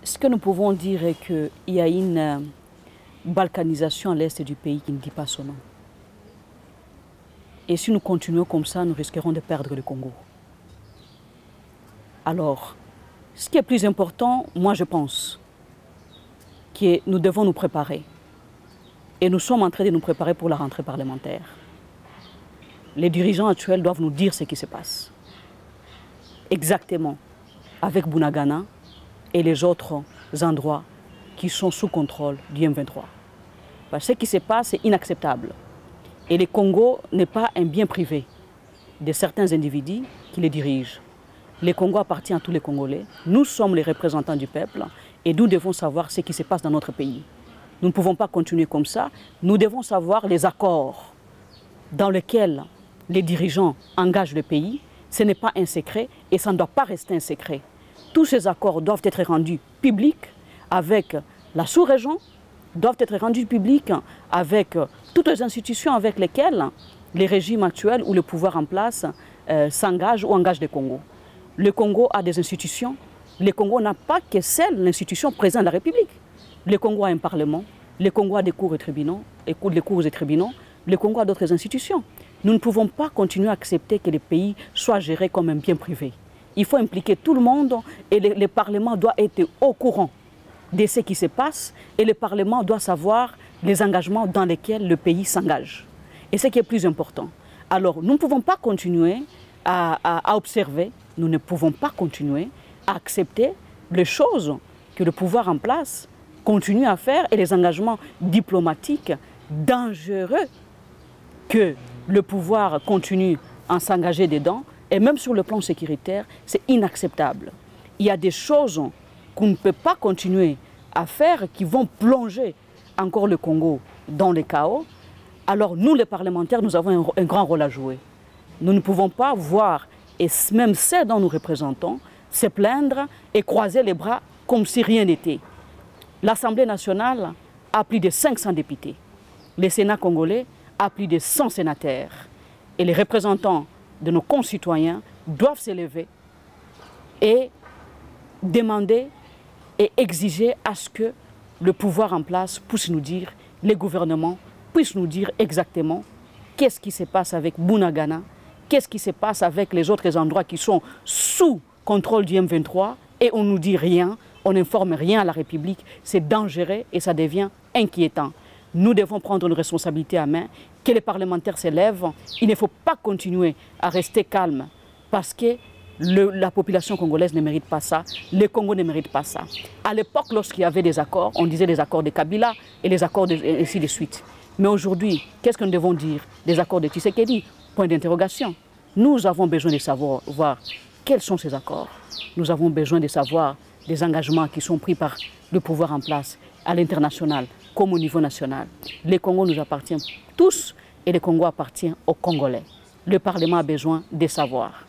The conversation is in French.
Ce que nous pouvons dire est qu'il y a une balkanisation à l'est du pays qui ne dit pas son nom. Et si nous continuons comme ça, nous risquerons de perdre le Congo. Alors, ce qui est plus important, moi je pense, que nous devons nous préparer. Et nous sommes en train de nous préparer pour la rentrée parlementaire. Les dirigeants actuels doivent nous dire ce qui se passe. Exactement, avec Bunagana et les autres endroits qui sont sous contrôle du M23. Parce que ce qui se passe est inacceptable. Et le Congo n'est pas un bien privé de certains individus qui les dirigent. Le Congo appartient à tous les Congolais. Nous sommes les représentants du peuple et nous devons savoir ce qui se passe dans notre pays. Nous ne pouvons pas continuer comme ça. Nous devons savoir les accords dans lesquels les dirigeants engagent le pays. Ce n'est pas un secret et ça ne doit pas rester un secret. Tous ces accords doivent être rendus publics avec la sous-région, doivent être rendus publics avec toutes les institutions avec lesquelles les régimes actuels ou le pouvoir en place s'engagent ou engagent le Congo. Le Congo a des institutions. Le Congo n'a pas que celle, l'institution présidente de la République. Le Congo a un parlement. Le Congo a des cours et tribunaux. Le Congo a d'autres institutions. Nous ne pouvons pas continuer à accepter que le pays soit géré comme un bien privé. Il faut impliquer tout le monde et le Parlement doit être au courant de ce qui se passe et le Parlement doit savoir les engagements dans lesquels le pays s'engage. Et ce qui est plus important. Alors, nous ne pouvons pas continuer à observer, nous ne pouvons pas continuer à accepter les choses que le pouvoir en place continue à faire et les engagements diplomatiques dangereux que le pouvoir continue à s'engager dedans. Et même sur le plan sécuritaire, c'est inacceptable. Il y a des choses qu'on ne peut pas continuer à faire qui vont plonger encore le Congo dans le chaos. Alors nous, les parlementaires, nous avons un grand rôle à jouer. Nous ne pouvons pas voir, et même ceux dont nous représentons, se plaindre et croiser les bras comme si rien n'était. L'Assemblée nationale a plus de 500 députés. Le Sénat congolais a plus de 100 sénateurs. Et les représentants de nos concitoyens doivent s'élever et demander et exiger à ce que le pouvoir en place puisse nous dire, les gouvernements puissent nous dire exactement qu'est-ce qui se passe avec Bunagana, qu'est-ce qui se passe avec les autres endroits qui sont sous contrôle du M23 et on ne nous dit rien, on n'informe rien à la République, c'est dangereux et ça devient inquiétant. Nous devons prendre une responsabilité à main, que les parlementaires s'élèvent. Il ne faut pas continuer à rester calme parce que la population congolaise ne mérite pas ça, le Congo ne mérite pas ça. À l'époque, lorsqu'il y avait des accords, on disait les accords de Kabila et les accords ainsi de suite. Mais aujourd'hui, qu'est-ce que nous devons dire des accords de Tshisekedi? Point d'interrogation. Nous avons besoin de savoir quels sont ces accords. Nous avons besoin de savoir des engagements qui sont pris par le pouvoir en place à l'international comme au niveau national. Le Congo nous appartient tous et le Congo appartient aux Congolais. Le Parlement a besoin de savoir.